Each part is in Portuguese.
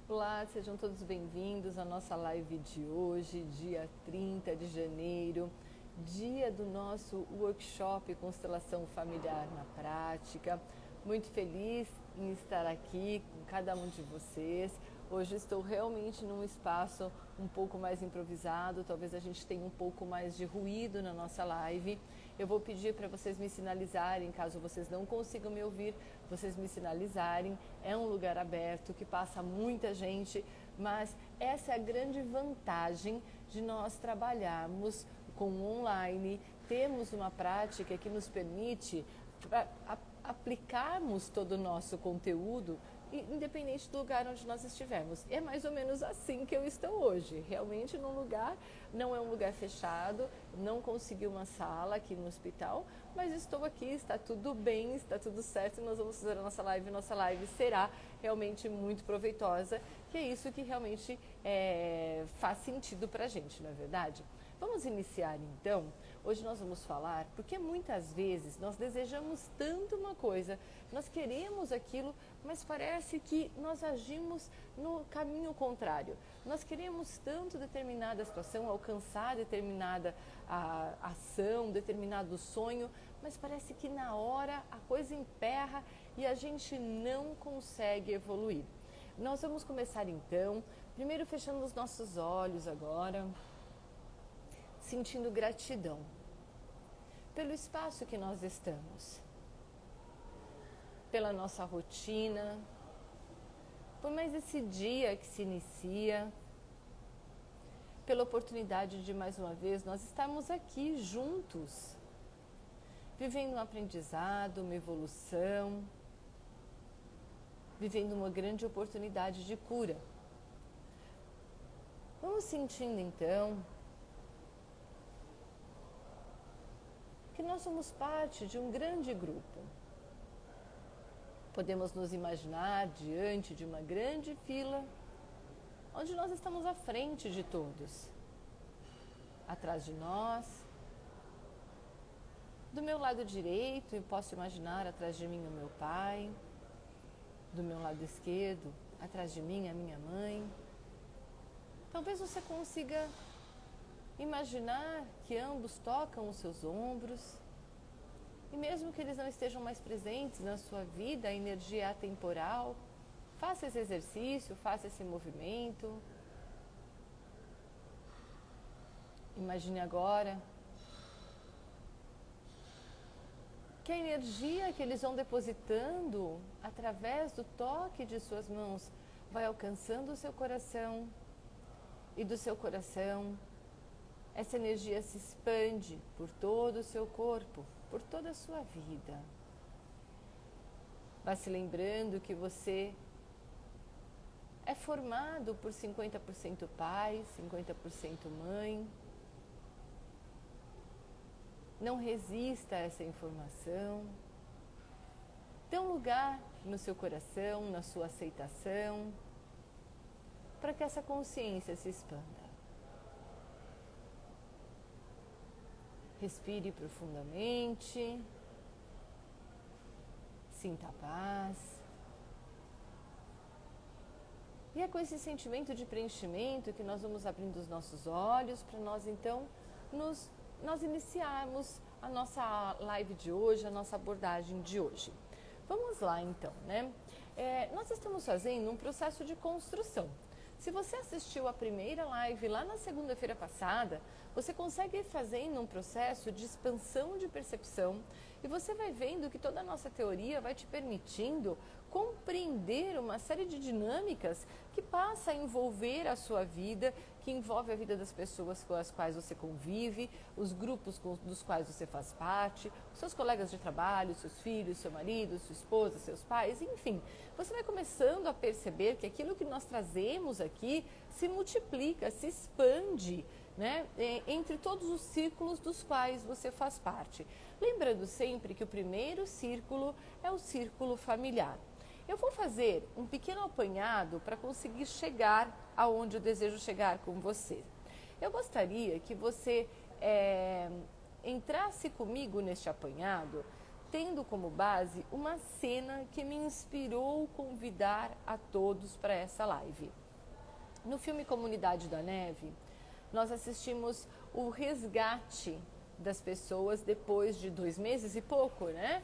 Olá, sejam todos bem-vindos à nossa live de hoje, dia 30 de janeiro, dia do nosso workshop Constelação Familiar na Prática. Muito feliz em estar aqui com cada um de vocês. Hoje estou realmente num espaço um pouco mais improvisado, talvez a gente tenha um pouco mais de ruído na nossa live. Eu vou pedir para vocês me sinalizarem, caso vocês não consigam me ouvir, vocês me sinalizarem. É um lugar aberto que passa muita gente, mas essa é a grande vantagem de nós trabalharmos com online. Temos uma prática que nos permite aplicarmos todo o nosso conteúdo, independente do lugar onde nós estivermos. É mais ou menos assim que eu estou hoje, realmente num lugar, não é um lugar fechado, não consegui uma sala aqui no hospital, mas estou aqui, está tudo bem, está tudo certo, e nós vamos fazer a nossa live será realmente muito proveitosa, que é isso que realmente faz sentido pra gente, não é verdade? Vamos iniciar então. Hoje nós vamos falar, porque muitas vezes nós desejamos tanto uma coisa, nós queremos aquilo, mas parece que nós agimos no caminho contrário. Nós queremos tanto determinada situação, alcançar determinada ação, determinado sonho, mas parece que na hora a coisa emperra e a gente não consegue evoluir. Nós vamos começar então, primeiro fechando os nossos olhos agora, sentindo gratidão pelo espaço que nós estamos, pela nossa rotina, por mais esse dia que se inicia, pela oportunidade de mais uma vez nós estarmos aqui juntos, vivendo um aprendizado, uma evolução, vivendo uma grande oportunidade de cura. Vamos sentindo então que nós somos parte de um grande grupo. Podemos nos imaginar diante de uma grande fila, onde nós estamos à frente de todos. Atrás de nós, do meu lado direito, eu posso imaginar atrás de mim o meu pai, do meu lado esquerdo, atrás de mim a minha mãe. Talvez você consiga imaginar que ambos tocam os seus ombros e mesmo que eles não estejam mais presentes na sua vida, a energia é atemporal. Faça esse exercício, faça esse movimento. Imagine agora que a energia que eles vão depositando através do toque de suas mãos vai alcançando o seu coração e do seu coração essa energia se expande por todo o seu corpo, por toda a sua vida. Vá se lembrando que você é formado por 50% pai, 50% mãe. Não resista a essa informação. Dê um lugar no seu coração, na sua aceitação, para que essa consciência se expanda. Respire profundamente, sinta a paz. E é com esse sentimento de preenchimento que nós vamos abrindo os nossos olhos para nós então nós iniciarmos a nossa live de hoje, a nossa abordagem de hoje. Vamos lá então, né? Nós estamos fazendo um processo de construção. Se você assistiu a primeira live lá na segunda-feira passada, você consegue ir fazendo um processo de expansão de percepção e você vai vendo que toda a nossa teoria vai te permitindo compreender uma série de dinâmicas que passa a envolver a sua vida, que envolve a vida das pessoas com as quais você convive, os grupos dos quais você faz parte, os seus colegas de trabalho, seus filhos, seu marido, sua esposa, seus pais, enfim. Você vai começando a perceber que aquilo que nós trazemos aqui se multiplica, se expande, né, entre todos os círculos dos quais você faz parte. Lembrando sempre que o primeiro círculo é o círculo familiar. Eu vou fazer um pequeno apanhado para conseguir chegar aonde eu desejo chegar com você. Eu gostaria que você entrasse comigo neste apanhado, tendo como base uma cena que me inspirou convidar a todos para essa live. No filme Comunidade da Neve, nós assistimos o resgate das pessoas depois de 2 meses e pouco, né?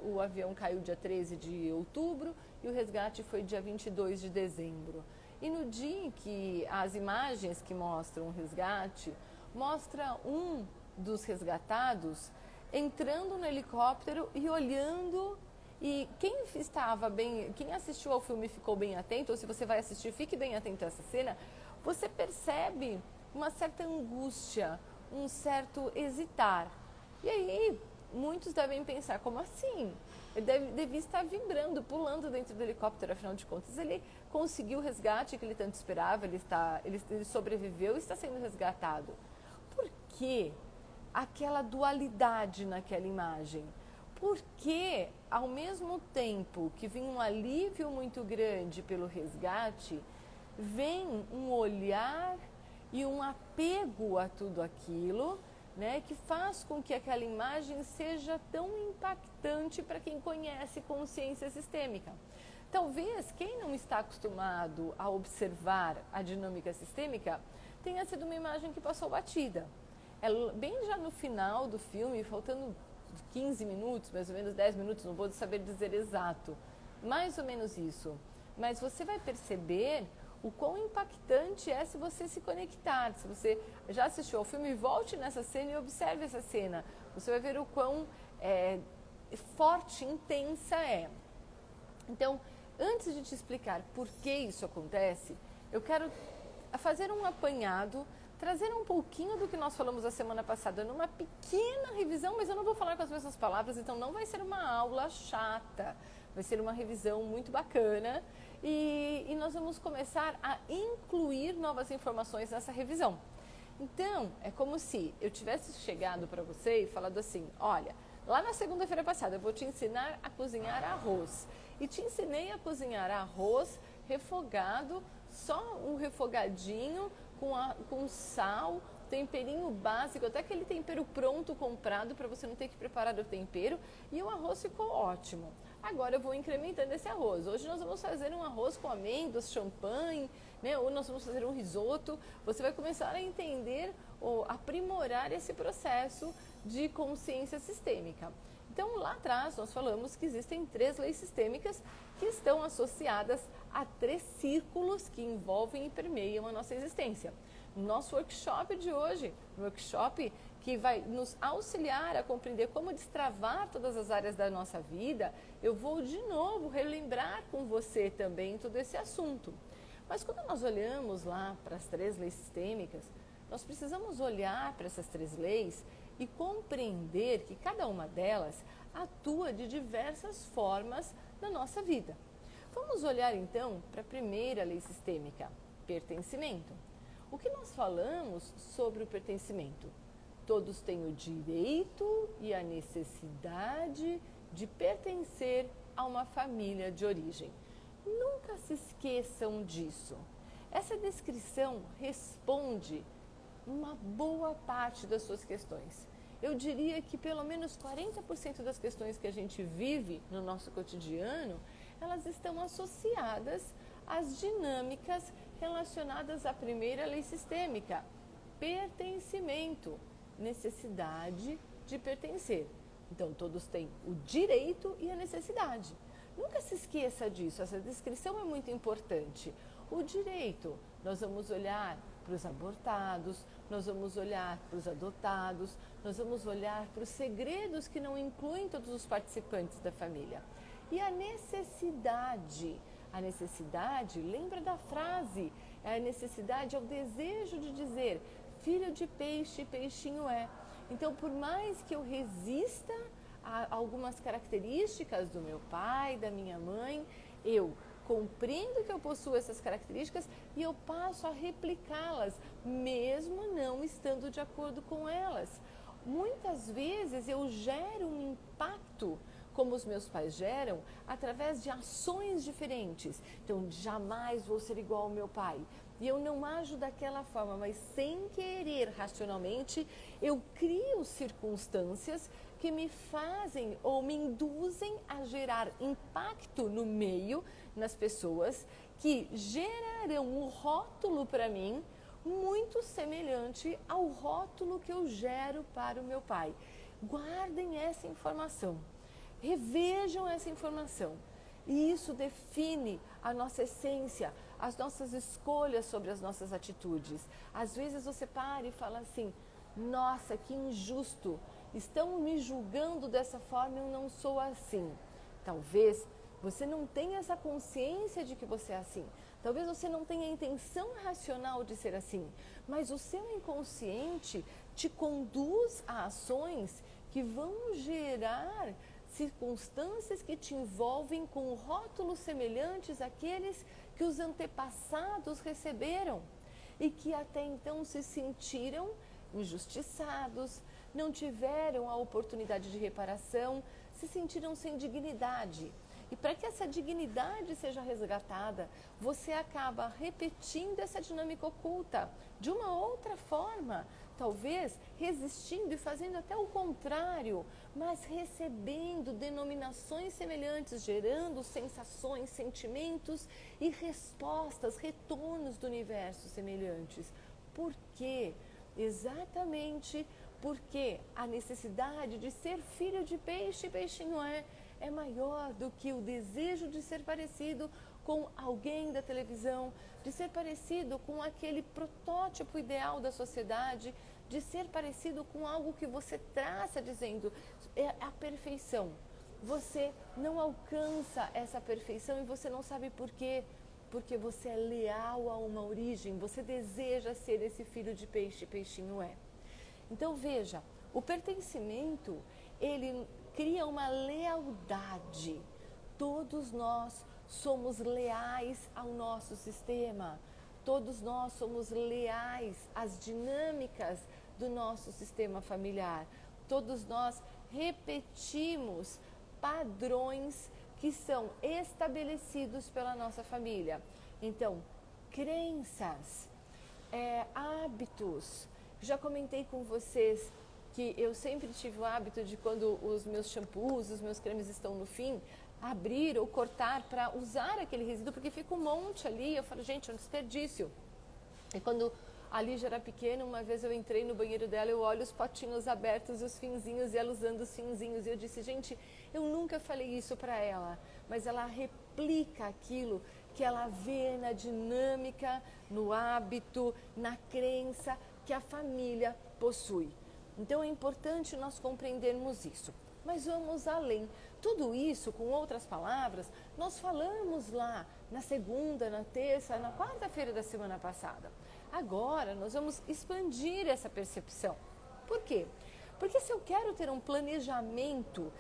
O avião caiu dia 13 de outubro e o resgate foi dia 22 de dezembro. E no dia em que as imagens que mostram o resgate, mostra um dos resgatados entrando no helicóptero e olhando. E quem assistiu ao filme ficou bem atento, ou se você vai assistir, fique bem atento a essa cena, você percebe uma certa angústia, um certo hesitar. E aí, muitos devem pensar, como assim? Ele devia estar vibrando, pulando dentro do helicóptero, afinal de contas, ele conseguiu o resgate que ele tanto esperava, ele sobreviveu e está sendo resgatado. Por que aquela dualidade naquela imagem? Porque, ao mesmo tempo que vem um alívio muito grande pelo resgate, vem um olhar e um apego a tudo aquilo, né, que faz com que aquela imagem seja tão impactante para quem conhece consciência sistêmica. Talvez quem não está acostumado a observar a dinâmica sistêmica tenha sido uma imagem que passou batida. Bem já no final do filme, faltando 15 minutos, mais ou menos 10 minutos, não vou saber dizer exato, mais ou menos isso. Mas você vai perceber o quão impactante é se você se conectar. Se você já assistiu ao filme, volte nessa cena e observe essa cena. Você vai ver o quão forte, intensa é. Então, antes de te explicar por que isso acontece, eu quero fazer um apanhado, trazer um pouquinho do que nós falamos a semana passada numa pequena revisão, mas eu não vou falar com as mesmas palavras, então não vai ser uma aula chata, vai ser uma revisão muito bacana e nós vamos começar a incluir novas informações nessa revisão. Então, é como se eu tivesse chegado para você e falado assim, olha, lá na segunda-feira passada eu vou te ensinar a cozinhar arroz. E te ensinei a cozinhar arroz refogado, só um refogadinho, com sal, temperinho básico, até aquele tempero pronto comprado para você não ter que preparar o tempero, e o arroz ficou ótimo. Agora eu vou incrementando esse arroz. Hoje nós vamos fazer um arroz com amêndoas, champanhe, né? Ou nós vamos fazer um risoto. Você vai começar a entender ou aprimorar esse processo de consciência sistêmica. Então, lá atrás, nós falamos que existem 3 leis sistêmicas que estão associadas a 3 círculos que envolvem e permeiam a nossa existência. No nosso workshop de hoje, um workshop que vai nos auxiliar a compreender como destravar todas as áreas da nossa vida, eu vou de novo relembrar com você também todo esse assunto. Mas quando nós olhamos lá para as 3 leis sistêmicas, nós precisamos olhar para essas 3 leis e compreender que cada uma delas atua de diversas formas na nossa vida. Vamos olhar então para a primeira lei sistêmica, pertencimento. O que nós falamos sobre o pertencimento? Todos têm o direito e a necessidade de pertencer a uma família de origem. Nunca se esqueçam disso. Essa descrição responde uma boa parte das suas questões. Eu diria que pelo menos 40% das questões que a gente vive no nosso cotidiano, elas estão associadas às dinâmicas relacionadas à primeira lei sistêmica, pertencimento, necessidade de pertencer. Então, todos têm o direito e a necessidade. Nunca se esqueça disso, essa descrição é muito importante. O direito, nós vamos olhar para os abortados, nós vamos olhar para os adotados, nós vamos olhar para os segredos que não incluem todos os participantes da família. E a necessidade, lembra da frase, a necessidade é o desejo de dizer, filho de peixe, peixinho é. Então, por mais que eu resista a algumas características do meu pai, da minha mãe, eu compreendo que eu possuo essas características e eu passo a replicá-las, mesmo não estando de acordo com elas. Muitas vezes eu gero um impacto como os meus pais geram, através de ações diferentes. Então, jamais vou ser igual ao meu pai. E eu não ajo daquela forma, mas sem querer, racionalmente, eu crio circunstâncias que me fazem ou me induzem a gerar impacto no meio, nas pessoas, que gerarão um rótulo para mim muito semelhante ao rótulo que eu gero para o meu pai. Guardem essa informação, revejam essa informação. E isso define a nossa essência, as nossas escolhas sobre as nossas atitudes. Às vezes você para e fala assim, nossa, que injusto, estão me julgando dessa forma, eu não sou assim. Talvez você não tenha essa consciência de que você é assim. Talvez você não tenha a intenção racional de ser assim, mas o seu inconsciente te conduz a ações que vão gerar circunstâncias que te envolvem com rótulos semelhantes àqueles que os antepassados receberam e que até então se sentiram injustiçados, não tiveram a oportunidade de reparação, se sentiram sem dignidade. E para que essa dignidade seja resgatada, você acaba repetindo essa dinâmica oculta de uma outra forma, talvez resistindo e fazendo até o contrário, mas recebendo denominações semelhantes, gerando sensações, sentimentos e respostas, retornos do universo semelhantes. Por quê? Exatamente porque a necessidade de ser filho de peixe, peixinho é maior do que o desejo de ser parecido com alguém da televisão, de ser parecido com aquele protótipo ideal da sociedade, de ser parecido com algo que você traça dizendo é a perfeição. Você não alcança essa perfeição e você não sabe por quê. Porque você é leal a uma origem, você deseja ser esse filho de peixe, peixinho é. Então veja, o pertencimento, ele cria uma lealdade. Todos nós somos leais ao nosso sistema. Todos nós somos leais às dinâmicas do nosso sistema familiar. Todos nós repetimos padrões que são estabelecidos pela nossa família. Então, crenças, hábitos. Já comentei com vocês que eu sempre tive o hábito de, quando os meus shampoos, os meus cremes estão no fim, abrir ou cortar para usar aquele resíduo, porque fica um monte ali. Eu falo, gente, é um desperdício. E quando a Lígia era pequena, uma vez eu entrei no banheiro dela, eu olho os potinhos abertos, os finzinhos, e ela usando os finzinhos. E eu disse, gente, eu nunca falei isso para ela, mas ela replica aquilo que ela vê na dinâmica, no hábito, na crença que a família possui. Então é importante nós compreendermos isso. Mas vamos além. Tudo isso, com outras palavras, nós falamos lá na segunda, na terça, na quarta-feira da semana passada. Agora nós vamos expandir essa percepção. Por quê? Porque se eu quero ter um planejamento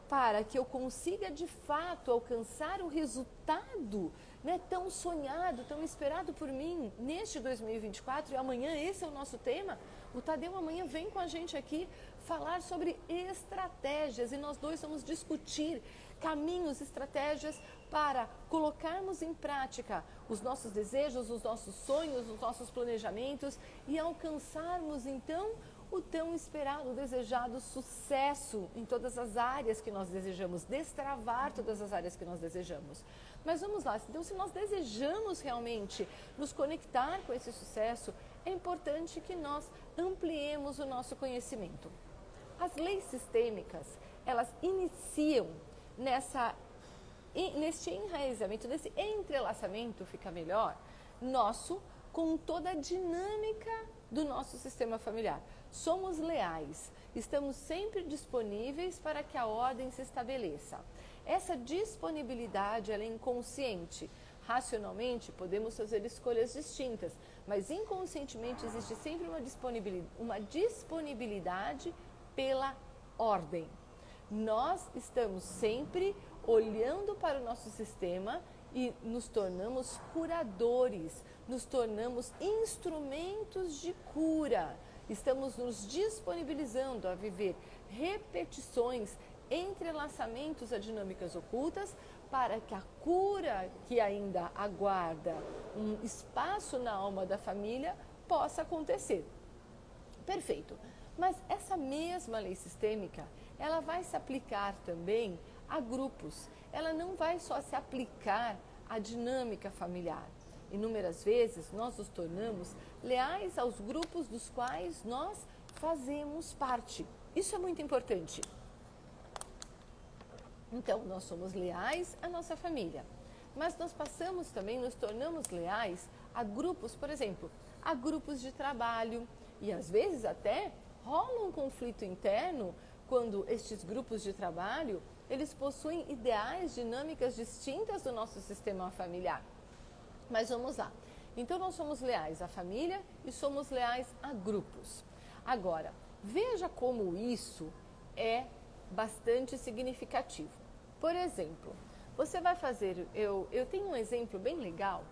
para que eu consiga de fato alcançar o resultado, né, tão sonhado, tão esperado por mim neste 2024, e amanhã esse é o nosso tema, o Tadeu amanhã vem com a gente aqui falar sobre estratégias e nós dois vamos discutir caminhos, estratégias para colocarmos em prática os nossos desejos, os nossos sonhos, os nossos planejamentos e alcançarmos então o tão esperado, desejado sucesso em todas as áreas que nós desejamos, destravar todas as áreas que nós desejamos. Mas vamos lá, então se nós desejamos realmente nos conectar com esse sucesso, é importante que nós ampliemos o nosso conhecimento. As leis sistêmicas, elas iniciam neste enraizamento, nesse entrelaçamento, fica melhor, nosso, com toda a dinâmica do nosso sistema familiar. Somos leais, estamos sempre disponíveis para que a ordem se estabeleça. Essa disponibilidade ela é inconsciente. Racionalmente, podemos fazer escolhas distintas, mas inconscientemente existe sempre uma disponibilidade pela ordem. Nós estamos sempre olhando para o nosso sistema e nos tornamos curadores, nos tornamos instrumentos de cura. Estamos nos disponibilizando a viver repetições entrelaçamentos a dinâmicas ocultas para que a cura que ainda aguarda um espaço na alma da família possa acontecer. Perfeito. Mas essa mesma lei sistêmica, ela vai se aplicar também a grupos. Ela não vai só se aplicar à dinâmica familiar. Inúmeras vezes nós nos tornamos leais aos grupos dos quais nós fazemos parte. Isso é muito importante. Então, nós somos leais à nossa família. Mas nós passamos também, nos tornamos leais a grupos, por exemplo, a grupos de trabalho. E às vezes até rola um conflito interno quando estes grupos de trabalho, eles possuem ideais, dinâmicas distintas do nosso sistema familiar. Mas vamos lá. Então nós somos leais à família e somos leais a grupos. Agora, veja como isso é bastante significativo. Por exemplo, você vai fazer, eu tenho um exemplo bem legal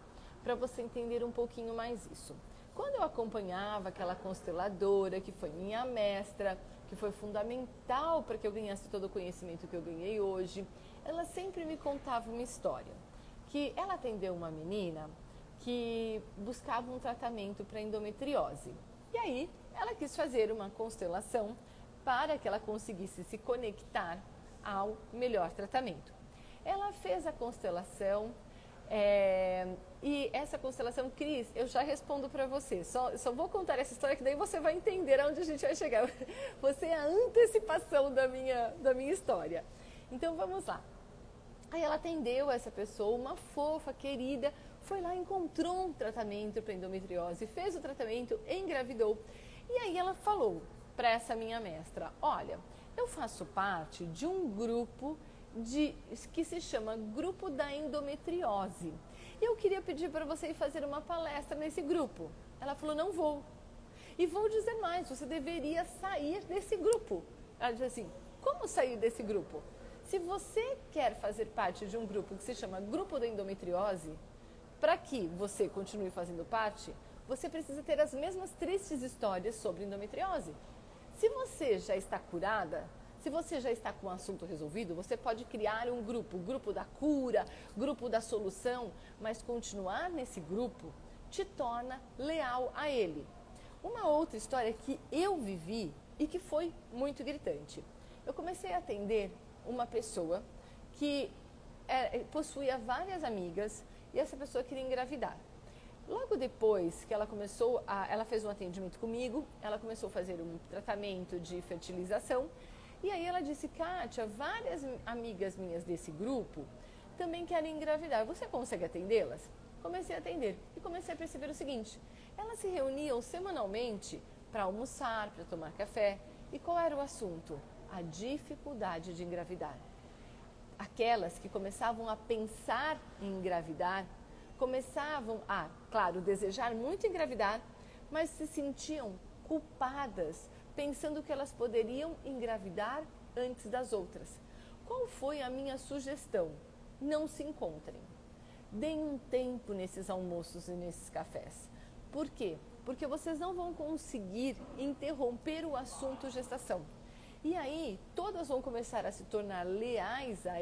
para você entender um pouquinho mais isso. Quando eu acompanhava aquela consteladora, que foi minha mestra, que foi fundamental para que eu ganhasse todo o conhecimento que eu ganhei hoje, ela sempre me contava uma história. Que ela atendeu uma menina que buscava um tratamento para endometriose. E aí, ela quis fazer uma constelação para que ela conseguisse se conectar ao melhor tratamento. Ela fez a constelação, e essa constelação, Cris, eu já respondo para você. Só vou contar essa história que daí você vai entender aonde a gente vai chegar. Você é a antecipação da minha história. Então vamos lá. Aí ela atendeu essa pessoa, uma fofa, querida, foi lá, encontrou um tratamento para endometriose, fez o tratamento, engravidou. E aí ela falou para essa minha mestra, olha, eu faço parte de um grupo que se chama Grupo da Endometriose. Eu queria pedir para você ir fazer uma palestra nesse grupo. Ela falou, não vou. E vou dizer mais, você deveria sair desse grupo. Ela disse assim, como sair desse grupo? Se você quer fazer parte de um grupo que se chama Grupo da Endometriose, para que você continue fazendo parte, você precisa ter as mesmas tristes histórias sobre endometriose. Se você já está curada, se você já está com o assunto resolvido, você pode criar um grupo da cura, grupo da solução, mas continuar nesse grupo te torna leal a ele. Uma outra história que eu vivi e que foi muito gritante. Eu comecei a atender uma pessoa que possuía várias amigas e essa pessoa queria engravidar. Logo depois que ela fez um atendimento comigo, ela começou a fazer um tratamento de fertilização e aí ela disse, Kátia, várias amigas minhas desse grupo também querem engravidar, você consegue atendê-las? Comecei a atender e comecei a perceber o seguinte, elas se reuniam semanalmente para almoçar, para tomar café e qual era o assunto? A dificuldade de engravidar. Aquelas que começavam a pensar em engravidar, começavam a, claro, desejar muito engravidar, mas se sentiam culpadas, pensando que elas poderiam engravidar antes das outras. Qual foi a minha sugestão? Não se encontrem. Deem um tempo nesses almoços e nesses cafés. Por quê? Porque vocês não vão conseguir interromper o assunto gestação. E aí, todas vão começar a se tornar leais a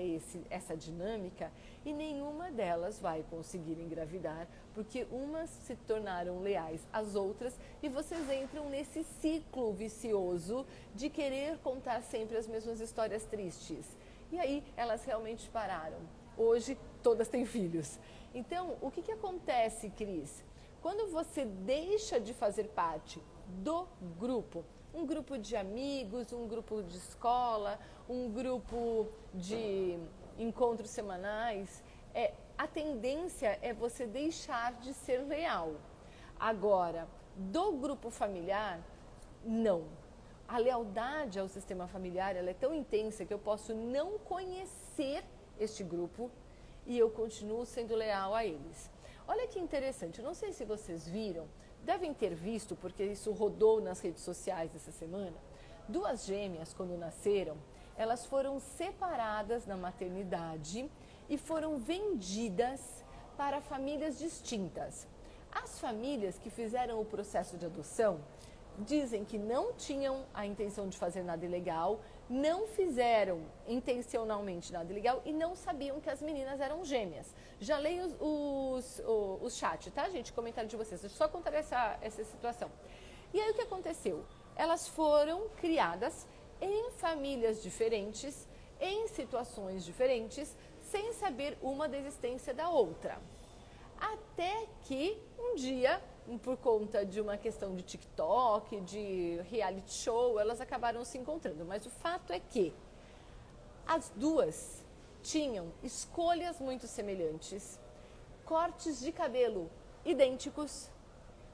essa dinâmica e nenhuma delas vai conseguir engravidar, porque umas se tornaram leais às outras e vocês entram nesse ciclo vicioso de querer contar sempre as mesmas histórias tristes. E aí, elas realmente pararam. Hoje, todas têm filhos. Então, o que acontece, Cris? Quando você deixa de fazer parte do grupo, um grupo de amigos, um grupo de escola, um grupo de encontros semanais, a tendência é você deixar de ser leal. Agora, do grupo familiar, não. A lealdade ao sistema familiar ela é tão intensa que eu posso não conhecer este grupo e eu continuo sendo leal a eles. Olha que interessante, eu não sei se vocês viram, devem ter visto, porque isso rodou nas redes sociais essa semana, duas gêmeas, quando nasceram, elas foram separadas na maternidade e foram vendidas para famílias distintas. As famílias que fizeram o processo de adoção dizem que não tinham a intenção de fazer nada ilegal, não fizeram intencionalmente nada ilegal e não sabiam que as meninas eram gêmeas. Já leio os chat, tá, gente? Comentário de vocês. Deixa eu só contar essa situação. E aí o que aconteceu? Elas foram criadas em famílias diferentes, em situações diferentes, sem saber uma da existência da outra. Até que um dia, por conta de uma questão de TikTok, de reality show, elas acabaram se encontrando. Mas o fato é que as duas tinham escolhas muito semelhantes, cortes de cabelo idênticos,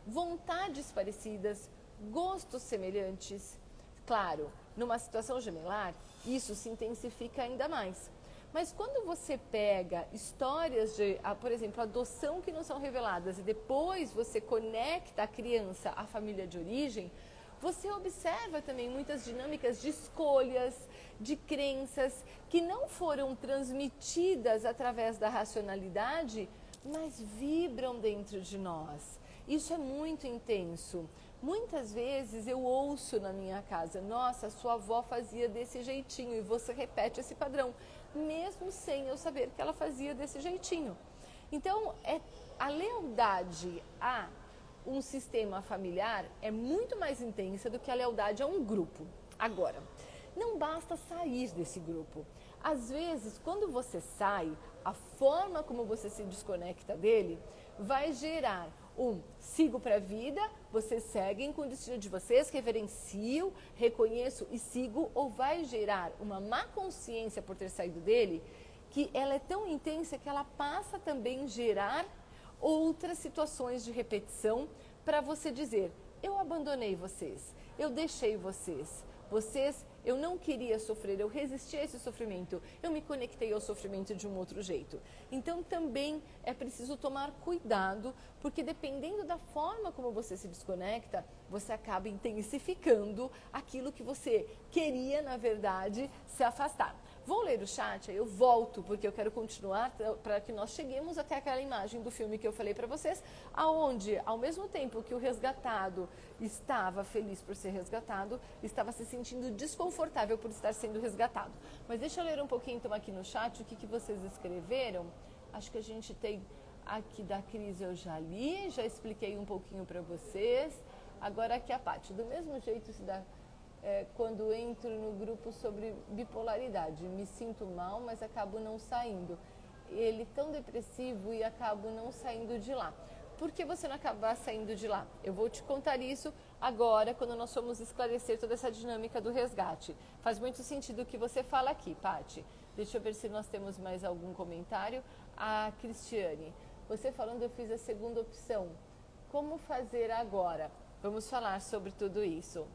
vontades parecidas, gostos semelhantes. Claro, numa situação gemelar, isso se intensifica ainda mais. Mas quando você pega histórias de, por exemplo, adoção que não são reveladas e depois você conecta a criança à família de origem, você observa também muitas dinâmicas de escolhas, de crenças que não foram transmitidas através da racionalidade, mas vibram dentro de nós. Isso é muito intenso. Muitas vezes eu ouço na minha casa, nossa, sua avó fazia desse jeitinho, e você repete esse padrão, mesmo sem eu saber que ela fazia desse jeitinho. Então, a lealdade a um sistema familiar é muito mais intensa do que a lealdade a um grupo. Agora, não basta sair desse grupo. Às vezes, quando você sai, a forma como você se desconecta dele vai gerar sigo para a vida, vocês seguem com o destino de vocês, reverencio, reconheço e sigo, ou vai gerar uma má consciência por ter saído dele, que ela é tão intensa que ela passa também a gerar outras situações de repetição para você dizer, eu abandonei vocês, eu deixei vocês, eu não queria sofrer, eu resisti a esse sofrimento, eu me conectei ao sofrimento de um outro jeito. Então também é preciso tomar cuidado, porque dependendo da forma como você se desconecta, você acaba intensificando aquilo que você queria, na verdade, se afastar. Vou ler o chat, aí eu volto, porque eu quero continuar para que nós cheguemos até aquela imagem do filme que eu falei para vocês, aonde, ao mesmo tempo que o resgatado estava feliz por ser resgatado, estava se sentindo desconfortável por estar sendo resgatado. Mas deixa eu ler um pouquinho então aqui no chat o que vocês escreveram. Acho que a gente tem aqui da Cris, eu já li, já expliquei um pouquinho para vocês. Agora aqui a Paty, do mesmo jeito se dá... quando entro no grupo sobre bipolaridade, me sinto mal, mas acabo não saindo. Ele tão depressivo e acabo não saindo de lá. Por que você não acaba saindo de lá? Eu vou te contar isso agora, quando nós formos esclarecer toda essa dinâmica do resgate. Faz muito sentido o que você fala aqui, Paty. Deixa eu ver se nós temos mais algum comentário. A Cristiane, você falando, eu fiz a segunda opção. Como fazer agora? Vamos falar sobre tudo isso.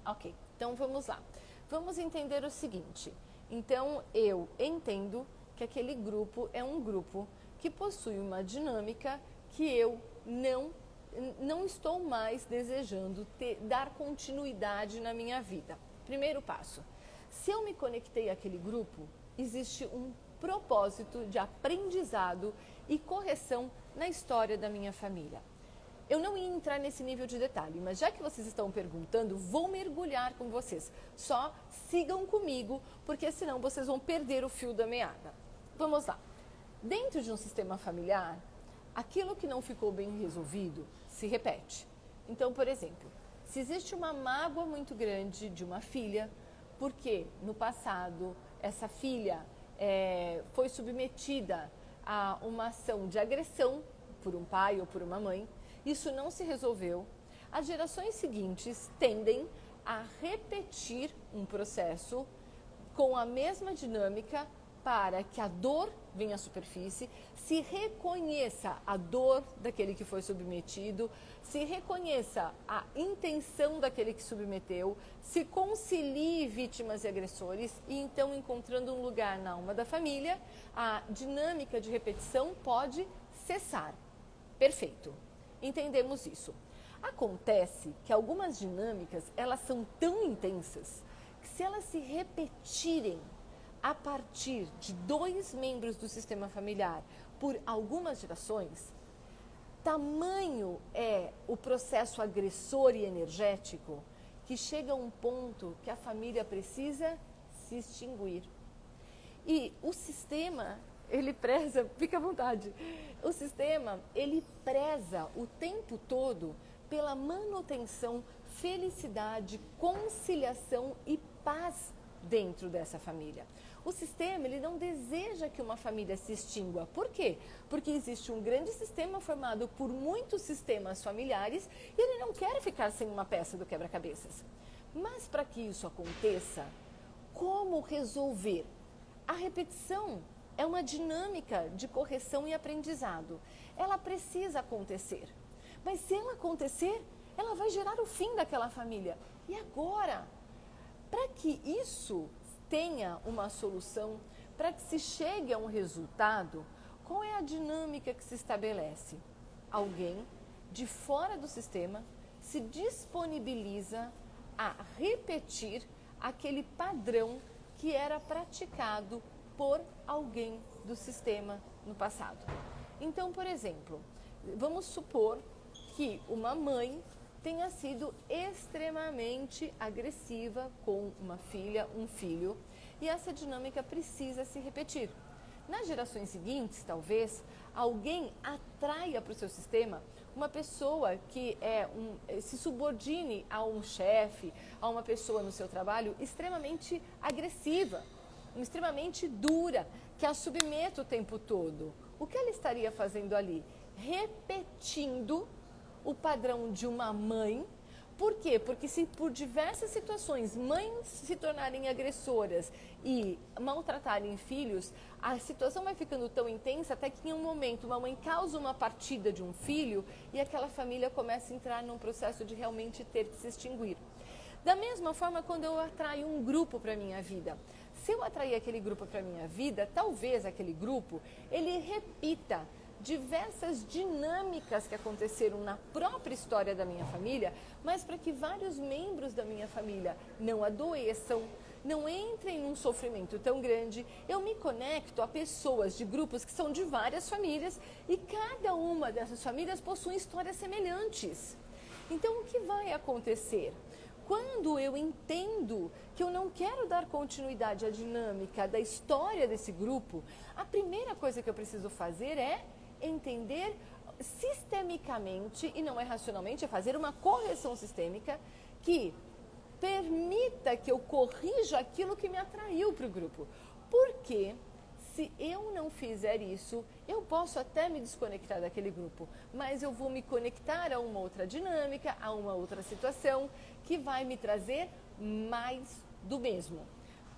Ok, então vamos lá. Vamos entender o seguinte. Então, eu entendo que aquele grupo é um grupo que possui uma dinâmica que eu não estou mais desejando dar continuidade na minha vida. Primeiro passo. Se eu me conectei àquele grupo, existe um propósito de aprendizado e correção na história da minha família. Eu não ia entrar nesse nível de detalhe, mas já que vocês estão perguntando, vou mergulhar com vocês. Só sigam comigo, porque senão vocês vão perder o fio da meada. Vamos lá. Dentro de um sistema familiar, aquilo que não ficou bem resolvido se repete. Então, por exemplo, se existe uma mágoa muito grande de uma filha, porque no passado essa filha foi submetida a uma ação de agressão por um pai ou por uma mãe, isso não se resolveu, as gerações seguintes tendem a repetir um processo com a mesma dinâmica para que a dor venha à superfície, se reconheça a dor daquele que foi submetido, se reconheça a intenção daquele que submeteu, se concilie vítimas e agressores e então, encontrando um lugar na alma da família, a dinâmica de repetição pode cessar. Perfeito. Entendemos isso. Acontece que algumas dinâmicas, elas são tão intensas que se elas se repetirem a partir de 2 membros do sistema familiar por algumas gerações, Tamanho é o processo agressor e energético que chega a um ponto que a família precisa se extinguir. E o sistema, ele preza, fica à vontade, o sistema, ele preza o tempo todo pela manutenção, felicidade, conciliação e paz dentro dessa família. O sistema, ele não deseja que uma família se extingua. Por quê? Porque existe um grande sistema formado por muitos sistemas familiares e ele não quer ficar sem uma peça do quebra-cabeças. Mas para que isso aconteça, como resolver? A repetição é uma dinâmica de correção e aprendizado. Ela precisa acontecer. Mas se ela acontecer, ela vai gerar o fim daquela família. E agora, para que isso tenha uma solução, para que se chegue a um resultado, qual é a dinâmica que se estabelece? Alguém de fora do sistema se disponibiliza a repetir aquele padrão que era praticado por alguém do sistema no passado. Então, por exemplo, vamos supor que uma mãe tenha sido extremamente agressiva com uma filha, um filho, e essa dinâmica precisa se repetir. Nas gerações seguintes, talvez, alguém atraia para o seu sistema uma pessoa que se subordine a um chefe, a uma pessoa no seu trabalho extremamente agressiva, extremamente dura, que a submeta o tempo todo. O que ela estaria fazendo ali? Repetindo o padrão de uma mãe. Por quê? Porque se por diversas situações mães se tornarem agressoras e maltratarem filhos, a situação vai ficando tão intensa até que em um momento uma mãe causa uma partida de um filho e aquela família começa a entrar num processo de realmente ter que se extinguir. Da mesma forma, quando eu atraio um grupo para a minha vida, se eu atrair aquele grupo para a minha vida, talvez aquele grupo, ele repita diversas dinâmicas que aconteceram na própria história da minha família, mas para que vários membros da minha família não adoeçam, não entrem num sofrimento tão grande, eu me conecto a pessoas de grupos que são de várias famílias e cada uma dessas famílias possui histórias semelhantes. Então, o que vai acontecer? Quando eu entendo que eu não quero dar continuidade à dinâmica da história desse grupo, a primeira coisa que eu preciso fazer é entender sistemicamente, e não é racionalmente, é fazer uma correção sistêmica que permita que eu corrija aquilo que me atraiu para o grupo. Porque se eu não fizer isso, eu posso até me desconectar daquele grupo, mas eu vou me conectar a uma outra dinâmica, a uma outra situação que vai me trazer mais do mesmo.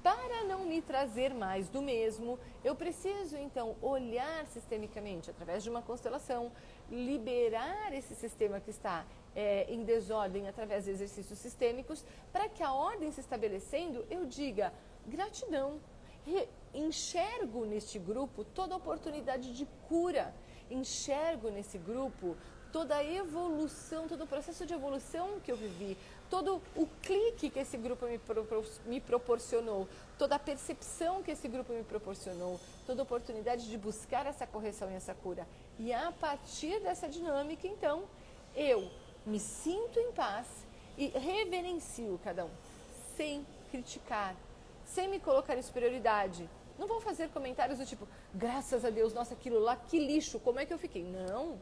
Para não me trazer mais do mesmo, eu preciso então olhar sistemicamente, através de uma constelação, liberar esse sistema que está em desordem através de exercícios sistêmicos, para que a ordem se estabelecendo, eu diga gratidão. Enxergo neste grupo toda a oportunidade de cura, enxergo nesse grupo toda a evolução, todo o processo de evolução que eu vivi, todo o clique que esse grupo me proporcionou, toda a percepção que esse grupo me proporcionou, toda a oportunidade de buscar essa correção e essa cura. E a partir dessa dinâmica, então, eu me sinto em paz e reverencio cada um, sem criticar, sem me colocar em superioridade. Não vou fazer comentários do tipo, graças a Deus, nossa, aquilo lá, que lixo, como é que eu fiquei? Não.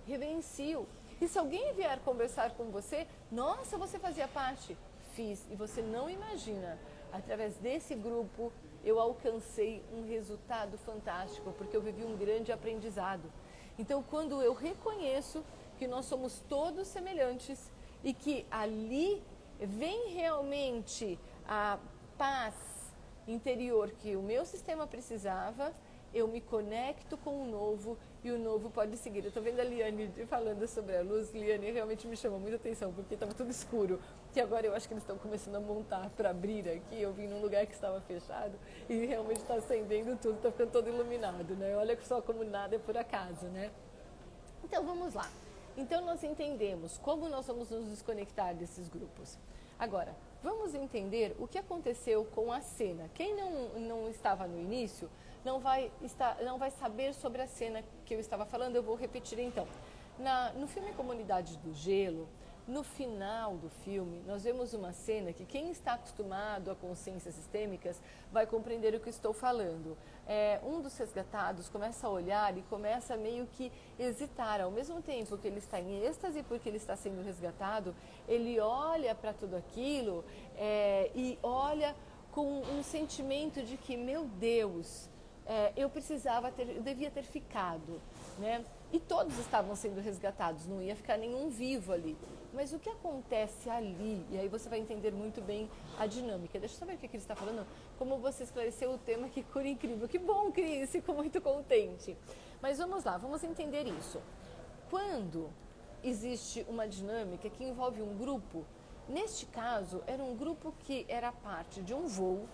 Reverencio. E se alguém vier conversar com você, nossa, você fazia parte? Fiz. E você não imagina, através desse grupo, eu alcancei um resultado fantástico, porque eu vivi um grande aprendizado. Então, quando eu reconheço que nós somos todos semelhantes e que ali vem realmente a paz interior que o meu sistema precisava, eu me conecto com o novo e o novo pode seguir. Eu estou vendo a Liane falando sobre a luz. Liane realmente me chamou muita atenção, porque estava tudo escuro. Que agora eu acho que eles estão começando a montar para abrir aqui. Eu vim num lugar que estava fechado e realmente está acendendo tudo, está ficando todo iluminado, né? Olha só como nada é por acaso, né? Então vamos lá. Então nós entendemos como nós vamos nos desconectar desses grupos. Agora, vamos entender o que aconteceu com a cena. Quem não estava no início não vai saber sobre a cena que eu estava falando, eu vou repetir então. No filme Comunidade do Gelo, no final do filme, nós vemos uma cena que quem está acostumado a consciências sistêmicas vai compreender o que estou falando. Um dos resgatados começa a olhar e começa meio que hesitar. Ao mesmo tempo que ele está em êxtase porque ele está sendo resgatado, ele olha para tudo aquilo e olha com um sentimento de que, meu Deus, eu devia ter ficado, né? E todos estavam sendo resgatados, não ia ficar nenhum vivo ali. Mas o que acontece ali, e aí você vai entender muito bem a dinâmica. Deixa eu saber o que ele está falando, como você esclareceu o tema, que cura incrível. Que bom, Cris, fico muito contente. Mas vamos lá, vamos entender isso. Quando existe uma dinâmica que envolve um grupo, neste caso, era um grupo que era parte de um voo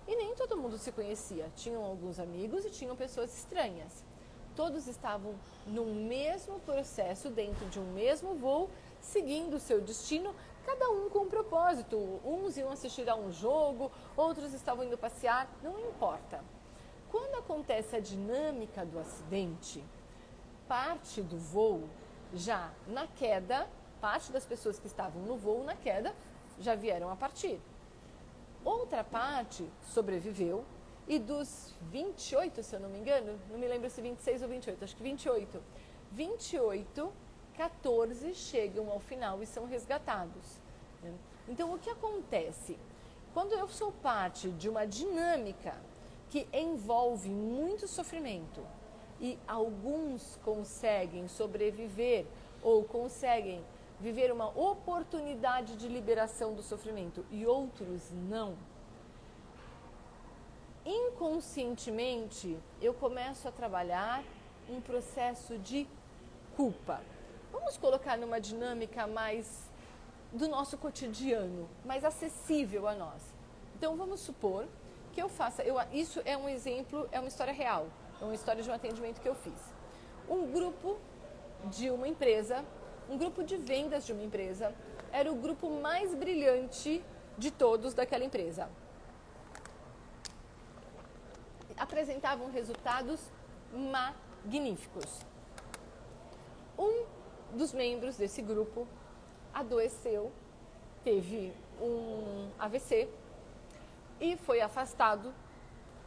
e nem todo mundo se conhecia. Tinham alguns amigos e tinham pessoas estranhas. Todos estavam no mesmo processo, dentro de um mesmo voo, seguindo o seu destino, cada um com um propósito. Uns iam assistir a um jogo, outros estavam indo passear, não importa. Quando acontece a dinâmica do acidente, parte do voo, já na queda, parte das pessoas que estavam no voo na queda, já vieram a partir. Outra parte sobreviveu e dos 28, se eu não me engano, não me lembro se 26 ou 28, acho que 28, 14 chegam ao final e são resgatados. Então, o que acontece? Quando eu sou parte de uma dinâmica que envolve muito sofrimento e alguns conseguem sobreviver ou conseguem viver uma oportunidade de liberação do sofrimento e outros não, inconscientemente eu começo a trabalhar um processo de culpa. Vamos colocar numa dinâmica mais do nosso cotidiano, mais acessível a nós. Então vamos supor que eu faça, isso é um exemplo, é uma história real, é uma história de um atendimento que eu fiz. Um grupo de uma empresa, um grupo de vendas de uma empresa, era o grupo mais brilhante de todos daquela empresa. Apresentavam resultados magníficos. Um dos membros desse grupo adoeceu, teve um AVC e foi afastado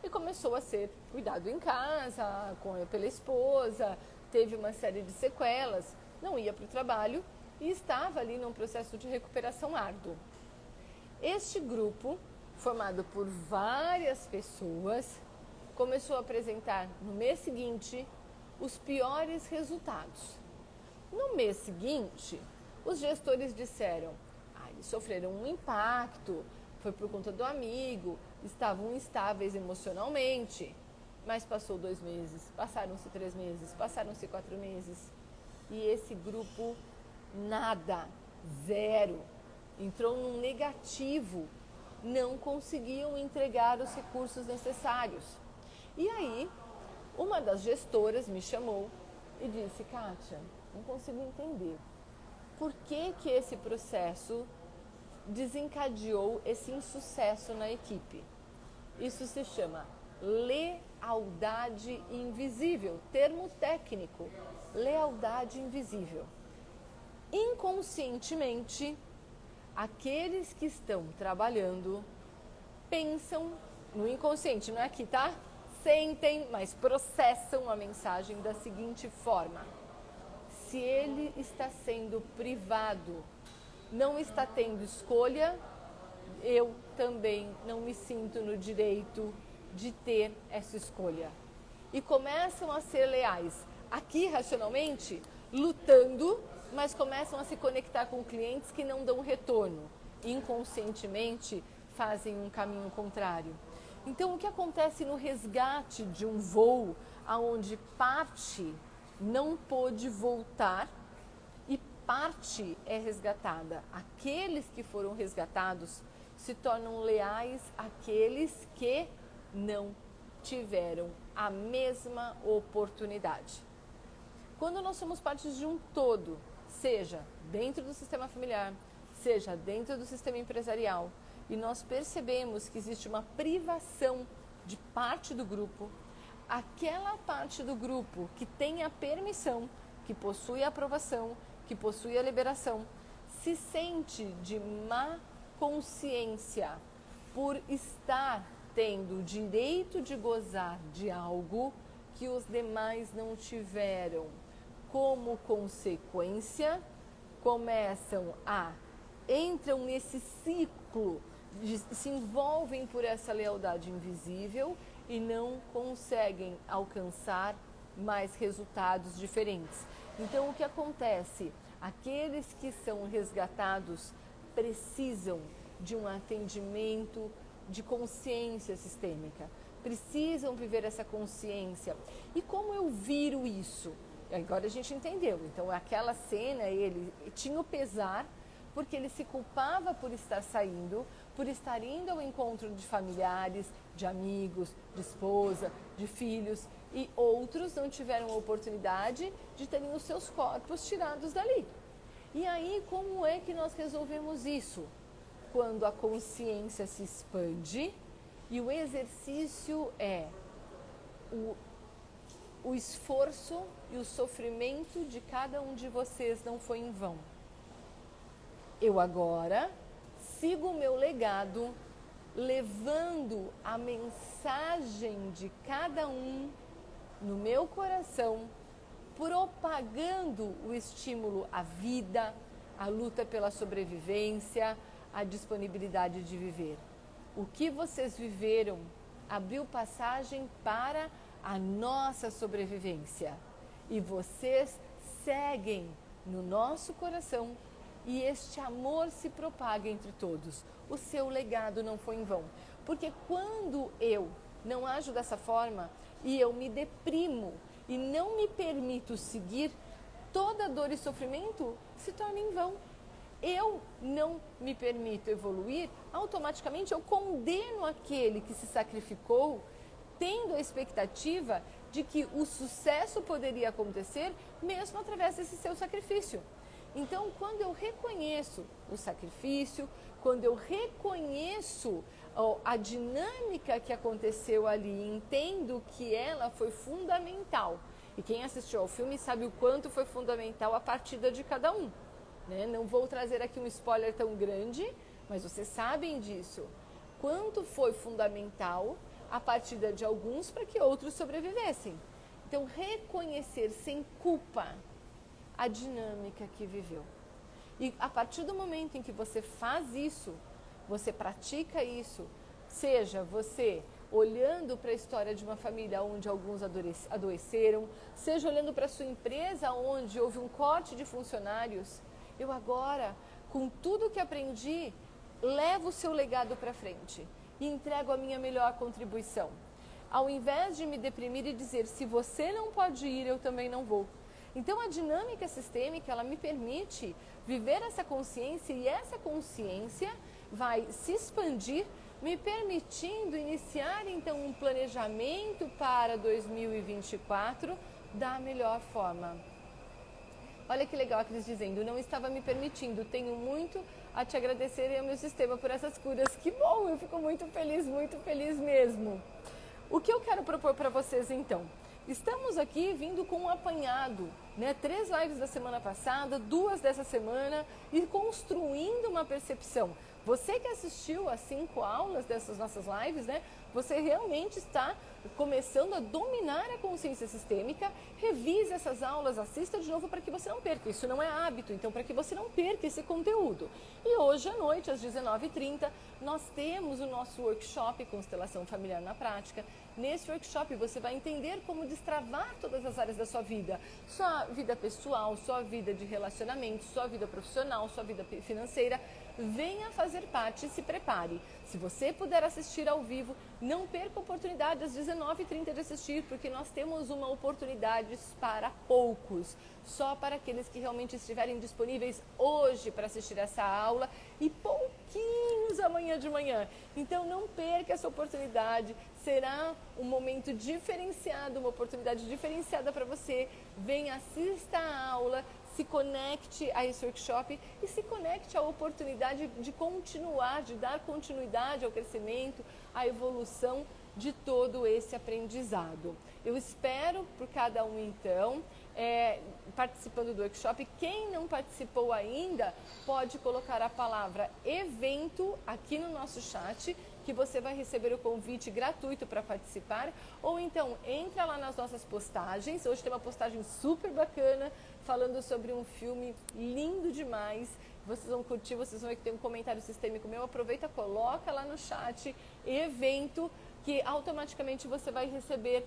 e começou a ser cuidado em casa, pela esposa, teve uma série de sequelas, não ia para o trabalho e estava ali num processo de recuperação árduo. Este grupo, formado por várias pessoas, começou a apresentar no mês seguinte os piores resultados. No mês seguinte, os gestores disseram, eles sofreram um impacto, foi por conta do amigo, estavam instáveis emocionalmente, mas passou 2 meses, passaram-se 3 meses, passaram-se 4 meses e esse grupo nada, zero, entrou num negativo, não conseguiam entregar os recursos necessários. E aí, uma das gestoras me chamou e disse, Kátia, não consigo entender por que esse processo desencadeou esse insucesso na equipe. Isso se chama lealdade invisível, termo técnico, lealdade invisível. Inconscientemente, aqueles que estão trabalhando pensam no inconsciente, não é aqui, tá? Sentem, mas processam a mensagem da seguinte forma: se ele está sendo privado, não está tendo escolha, eu também não me sinto no direito de ter essa escolha. E começam a ser leais, aqui racionalmente, lutando, mas começam a se conectar com clientes que não dão retorno. Inconscientemente, fazem um caminho contrário. Então, o que acontece no resgate de um voo onde parte não pôde voltar e parte é resgatada? Aqueles que foram resgatados se tornam leais àqueles que não tiveram a mesma oportunidade. Quando nós somos parte de um todo, seja dentro do sistema familiar, seja dentro do sistema empresarial, e nós percebemos que existe uma privação de parte do grupo, aquela parte do grupo que tem a permissão, que possui a aprovação, que possui a liberação, se sente de má consciência por estar tendo o direito de gozar de algo que os demais não tiveram. Como consequência, entram nesse ciclo, se envolvem por essa lealdade invisível e não conseguem alcançar mais resultados diferentes. Então, o que acontece? Aqueles que são resgatados precisam de um atendimento de consciência sistêmica, precisam viver essa consciência. E como eu viro isso? Agora a gente entendeu. Então, aquela cena, ele tinha o pesar, porque ele se culpava por estar saindo, por estar indo ao encontro de familiares, de amigos, de esposa, de filhos, e outros não tiveram a oportunidade de terem os seus corpos tirados dali. E aí, como é que nós resolvemos isso? Quando a consciência se expande e o exercício é o esforço e o sofrimento de cada um de vocês não foi em vão. Eu agora sigo o meu legado, levando a mensagem de cada um no meu coração, propagando o estímulo à vida, a luta pela sobrevivência, a disponibilidade de viver. O que vocês viveram abriu passagem para a nossa sobrevivência. E vocês seguem no nosso coração e este amor se propaga entre todos. O seu legado não foi em vão. Porque quando eu não ajo dessa forma e eu me deprimo e não me permito seguir, toda dor e sofrimento se torna em vão. Eu não me permito evoluir, automaticamente eu condeno aquele que se sacrificou, tendo a expectativa de que o sucesso poderia acontecer mesmo através desse seu sacrifício. Então, quando eu reconheço o sacrifício, quando eu reconheço a dinâmica que aconteceu ali, entendo que ela foi fundamental. E quem assistiu ao filme sabe o quanto foi fundamental a partida de cada um. Né? Não vou trazer aqui um spoiler tão grande, mas vocês sabem disso. Quanto foi fundamental a partida de alguns para que outros sobrevivessem. Então, reconhecer sem culpa a dinâmica que viveu. E a partir do momento em que você faz isso, você pratica isso, seja você olhando para a história de uma família onde alguns adoeceram, seja olhando para a sua empresa onde houve um corte de funcionários, eu agora, com tudo que aprendi, levo o seu legado para frente e entrego a minha melhor contribuição. Ao invés de me deprimir e dizer, se você não pode ir, eu também não vou. Então, a dinâmica sistêmica, ela me permite viver essa consciência e essa consciência vai se expandir, me permitindo iniciar, então, um planejamento para 2024 da melhor forma. Olha que legal a Cris dizendo, não estava me permitindo, tenho muito a te agradecer e ao meu sistema por essas curas. Que bom, eu fico muito feliz mesmo. O que eu quero propor para vocês então? Estamos aqui vindo com um apanhado, né? 3 lives da semana passada, 2 dessa semana e construindo uma percepção. Você que assistiu às 5 aulas dessas nossas lives, né? Você realmente está começando a dominar a consciência sistêmica. Revise essas aulas, assista de novo para que você não perca. Isso não é hábito, então para que você não perca esse conteúdo. E hoje à noite, às 19h30, nós temos o nosso workshop Constelação Familiar na Prática. Nesse workshop você vai entender como destravar todas as áreas da sua vida. Sua vida pessoal, sua vida de relacionamento, sua vida profissional, sua vida financeira. Venha fazer parte e se prepare. Se você puder assistir ao vivo, não perca a oportunidade às 19h30 de assistir, porque nós temos uma oportunidade para poucos, só para aqueles que realmente estiverem disponíveis hoje para assistir essa aula e pouquinhos amanhã de manhã. Então não perca essa oportunidade, será um momento diferenciado, uma oportunidade diferenciada para você. Venha, assista a aula, se conecte a esse workshop e se conecte à oportunidade de continuar, de dar continuidade ao crescimento, à evolução de todo esse aprendizado. Eu espero por cada um então, participando do workshop. Quem não participou ainda, pode colocar a palavra evento aqui no nosso chat, que você vai receber o convite gratuito para participar. Ou então, entra lá nas nossas postagens. Hoje tem uma postagem super bacana, falando sobre um filme lindo demais. Vocês vão curtir, vocês vão ver que tem um comentário sistêmico meu. Aproveita, coloca lá no chat, evento, que automaticamente você vai receber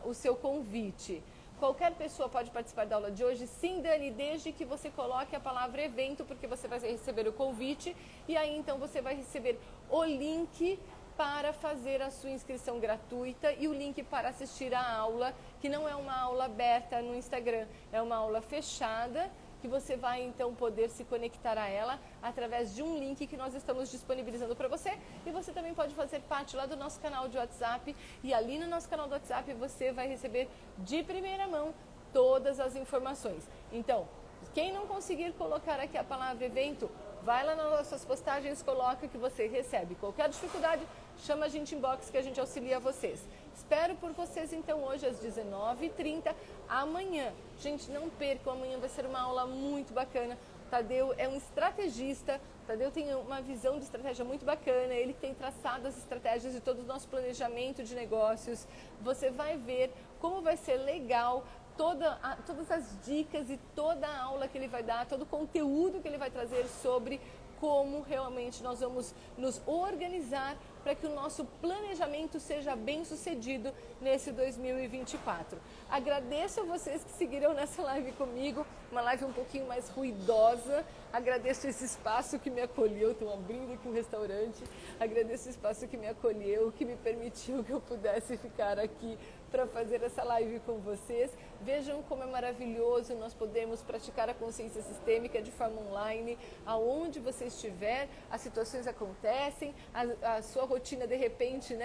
o seu convite. Qualquer pessoa pode participar da aula de hoje, sim, Dani, desde que você coloque a palavra evento, porque você vai receber o convite e aí então você vai receber o link para fazer a sua inscrição gratuita e o link para assistir a aula, que não é uma aula aberta no Instagram, é uma aula fechada, que você vai então poder se conectar a ela através de um link que nós estamos disponibilizando para você. E você também pode fazer parte lá do nosso canal de WhatsApp, e ali no nosso canal do WhatsApp você vai receber de primeira mão todas as informações. Então, quem não conseguir colocar aqui a palavra evento, vai lá nas nossas postagens, coloca que você recebe. Qualquer dificuldade, chama a gente inbox que a gente auxilia vocês. Espero por vocês então hoje às 19h30, amanhã. Gente, não percam, amanhã vai ser uma aula muito bacana. Tadeu é um estrategista, Tadeu tem uma visão de estratégia muito bacana, ele tem traçado as estratégias de todo o nosso planejamento de negócios. Você vai ver como vai ser legal todas as dicas e toda a aula que ele vai dar, todo o conteúdo que ele vai trazer sobre como realmente nós vamos nos organizar para que o nosso planejamento seja bem sucedido nesse 2024. Agradeço a vocês que seguiram nessa live comigo, uma live um pouquinho mais ruidosa. Agradeço esse espaço que me acolheu, estou abrindo aqui um restaurante. Agradeço o espaço que me acolheu, que me permitiu que eu pudesse ficar aqui para fazer essa live com vocês. Vejam como é maravilhoso nós podemos praticar a consciência sistêmica de forma online, aonde você estiver, as situações acontecem, a sua rotina de repente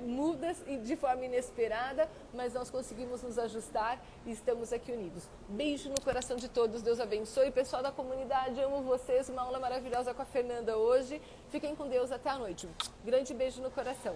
muda de forma inesperada, mas nós conseguimos nos ajustar e estamos aqui unidos. Beijo no coração de todos, Deus abençoe. Pessoal da comunidade, amo vocês, uma aula maravilhosa com a Fernanda hoje. Fiquem com Deus, até a noite. Grande beijo no coração.